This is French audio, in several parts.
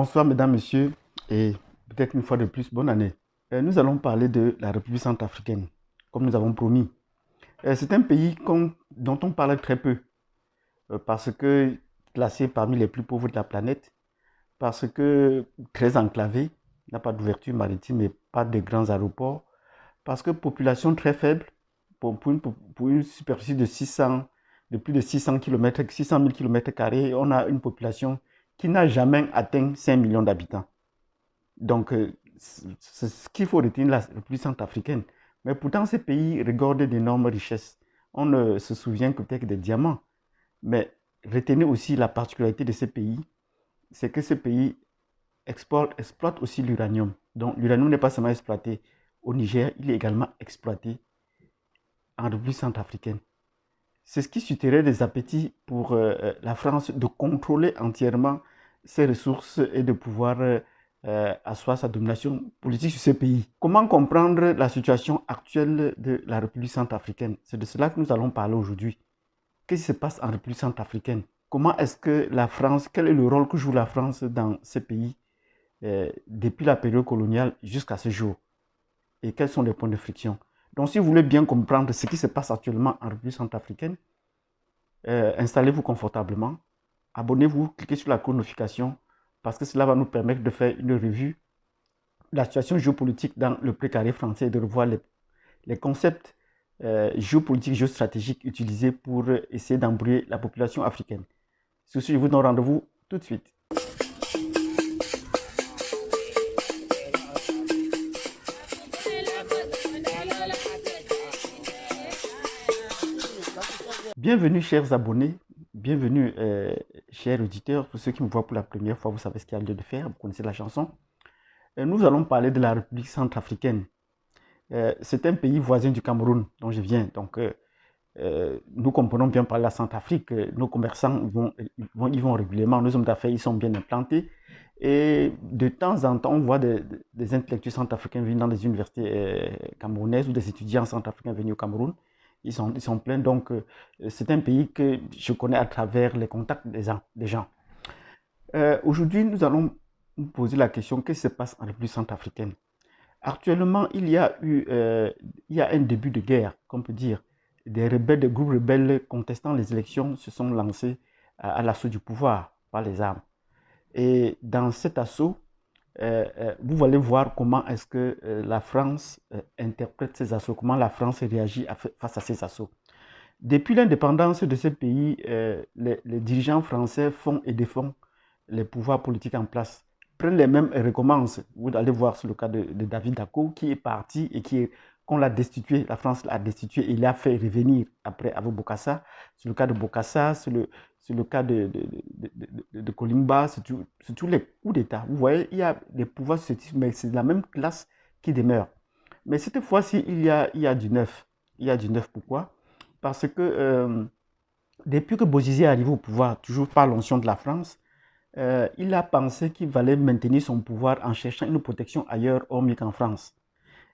Bonsoir, mesdames, messieurs, et peut-être une fois de plus, bonne année. Nous allons parler de la République centrafricaine, comme nous avons promis. C'est un pays dont on parle très peu, parce que classé parmi les plus pauvres de la planète, parce que très enclavé, n'a pas d'ouverture maritime et pas de grands aéroports, parce que population très faible, pour une superficie de plus de 600 km, 600 000 km², on a une population qui n'a jamais atteint 5 millions d'habitants. Donc, c'est ce qu'il faut retenir de la République centrafricaine. Mais pourtant, ces pays regorgent d'énormes richesses. On ne se souvient que peut-être des diamants. Mais retenez aussi la particularité de ces pays, c'est que ces pays exploitent aussi l'uranium. Donc, l'uranium n'est pas seulement exploité au Niger, il est également exploité en République centrafricaine. C'est ce qui susciterait des appétits pour la France de contrôler entièrement ses ressources et de pouvoir asseoir sa domination politique sur ces pays. Comment comprendre la situation actuelle de la République centrafricaine? C'est de cela que nous allons parler aujourd'hui. Qu'est-ce qui se passe en République centrafricaine? Comment est-ce que la France, quel est le rôle que joue la France dans ces pays depuis la période coloniale jusqu'à ce jour? Et quels sont les points de friction? Donc, si vous voulez bien comprendre ce qui se passe actuellement en République centrafricaine, installez-vous confortablement, abonnez-vous, cliquez sur la cloche de notification parce que cela va nous permettre de faire une revue de la situation géopolitique dans le précaré français et de revoir les concepts géopolitiques, géostratégiques utilisés pour essayer d'embrouiller la population africaine. Sur ce, je vous donne rendez-vous tout de suite. Bienvenue chers abonnés, bienvenue chers auditeurs. Pour ceux qui me voient pour la première fois, vous savez ce qu'il y a lieu de faire, vous connaissez la chanson. Nous allons parler de la République centrafricaine. C'est un pays voisin du Cameroun dont je viens. Donc nous comprenons bien par la Centrafrique. Nos commerçants y vont régulièrement, nos hommes d'affaires ils sont bien implantés. Et de temps en temps, on voit des intellectuels centrafricains venir dans des universités camerounaises ou des étudiants centrafricains venus au Cameroun. Ils sont pleins, donc c'est un pays que je connais à travers les contacts des gens. Aujourd'hui, nous allons nous poser la question, qu'est-ce qui se passe en République centrafricaine? Actuellement, il y a un début de guerre, qu'on peut dire. Des groupes rebelles contestant les élections se sont lancés à l'assaut du pouvoir par les armes. Et dans cet assaut, vous allez voir comment est-ce que la France interprète ces assauts, comment la France réagit face à ces assauts. Depuis l'indépendance de ces pays, les dirigeants français font et défont les pouvoirs politiques en place, prennent les mêmes et recommencent. Vous allez voir sur le cas de David Dacko qui est parti et qu'on l'a destitué, la France l'a destitué et il a fait revenir après avec Bokassa. C'est le cas de Bokassa, c'est le cas de Kolimba, c'est tous les coups d'État. Vous voyez, il y a des pouvoirs successifs, mais c'est la même classe qui demeure. Mais cette fois-ci, il y a du neuf. Il y a du neuf, pourquoi? Parce que depuis que Bozizé est arrivé au pouvoir, toujours par l'onction de la France, il a pensé qu'il valait maintenir son pouvoir en cherchant une protection ailleurs, hormis qu'en France.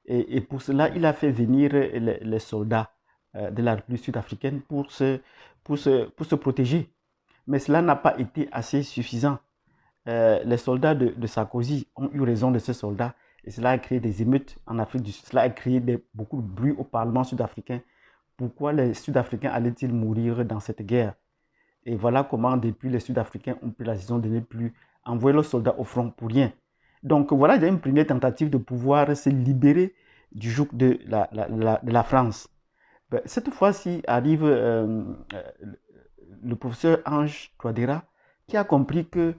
Et pour cela, il a fait venir les soldats de la République sud-africaine pour se protéger. Mais cela n'a pas été assez suffisant. Les soldats de Sarkozy ont eu raison de ces soldats et cela a créé des émeutes en Afrique du Sud. Cela a créé beaucoup de bruit au Parlement sud-africain. Pourquoi les Sud-Africains allaient-ils mourir dans cette guerre? Et voilà comment, depuis, les Sud-Africains ont pris la décision de ne plus envoyer leurs soldats au front pour rien. Donc voilà, il y a une première tentative de pouvoir se libérer du joug de la France. Cette fois-ci arrive le professeur Ange Touadéra qui a compris que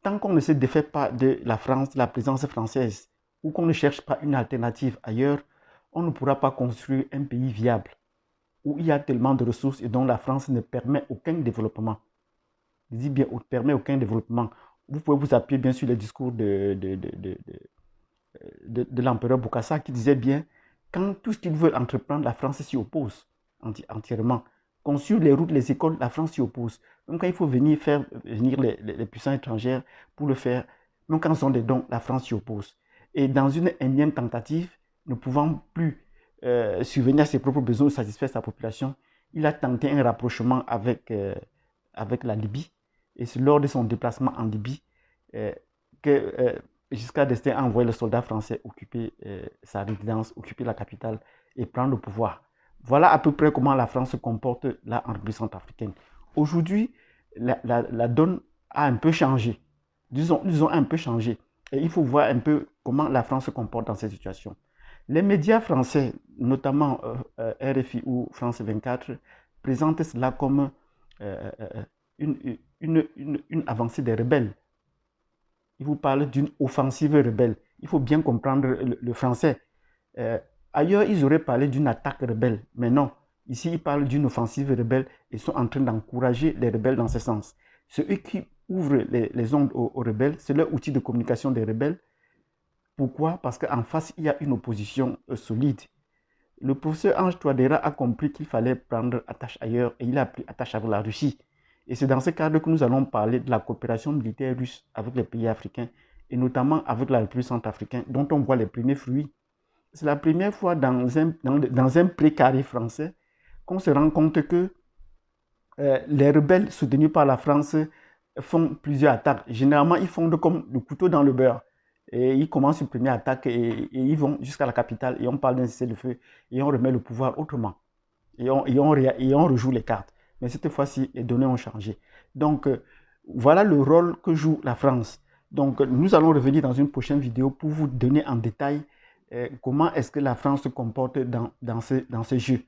tant qu'on ne se défait pas de la France, de la présence française, ou qu'on ne cherche pas une alternative ailleurs, on ne pourra pas construire un pays viable où il y a tellement de ressources et dont la France ne permet aucun développement. Je dis bien, ne permet aucun développement. Vous pouvez vous appuyer bien sur les discours de l'empereur Bokassa qui disait bien, quand tout ce qu'ils veulent entreprendre, la France s'y oppose entièrement. Construire les routes, les écoles, la France s'y oppose. Même quand il faut faire venir les puissances étrangères pour le faire, même quand ce sont des dons, la France s'y oppose. Et dans une énième tentative, ne pouvant plus subvenir à ses propres besoins ou satisfaire sa population, il a tenté un rapprochement avec la Libye. Et c'est lors de son déplacement en Libye que Giscard d'Estaing a envoyé les soldats français occuper sa résidence, occuper la capitale et prendre le pouvoir. Voilà à peu près comment la France se comporte là en République centrafricaine. Aujourd'hui, la donne a un peu changé. Disons un peu changé. Et il faut voir un peu comment la France se comporte dans cette situation. Les médias français, notamment RFI ou France 24, présentent cela comme une avancée des rebelles. Ils vous parlent d'une offensive rebelle. Il faut bien comprendre le français. Ailleurs, ils auraient parlé d'une attaque rebelle, mais non. Ici, ils parlent d'une offensive rebelle et sont en train d'encourager les rebelles dans ce sens. Ceux qui ouvrent les ondes aux rebelles, c'est leur outil de communication des rebelles. Pourquoi? Parce qu'en face, il y a une opposition solide. Le professeur Ange Touadéra a compris qu'il fallait prendre attache ailleurs et il a pris attache avec la Russie. Et c'est dans ce cadre que nous allons parler de la coopération militaire russe avec les pays africains et notamment avec la République centrafricaine dont on voit les premiers fruits. C'est la première fois dans un précaré français qu'on se rend compte que les rebelles soutenus par la France font plusieurs attaques. Généralement, ils font comme le couteau dans le beurre. Et ils commencent une première attaque et ils vont jusqu'à la capitale et on parle d'un cessez-le-feu et on remet le pouvoir autrement. Et on rejoue les cartes. Mais cette fois-ci, les données ont changé. Donc, voilà le rôle que joue la France. Donc, nous allons revenir dans une prochaine vidéo pour vous donner en détail comment est-ce que la France se comporte dans ce jeu.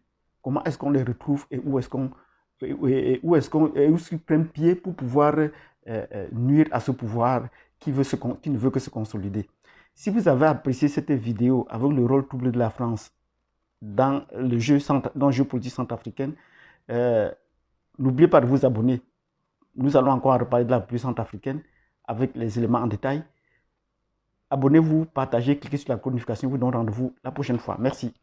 Comment est-ce qu'on les retrouve et où est-ce qu'ils prennent pied pour pouvoir nuire à ce pouvoir qui ne veut que se consolider. Si vous avez apprécié cette vidéo avec le rôle troublé de la France dans le jeu politique centrafricain, n'oubliez pas de vous abonner. Nous allons encore reparler de la République centrafricaine avec les éléments en détail. Abonnez-vous, partagez, cliquez sur la notification, vous donne rendez-vous la prochaine fois. Merci.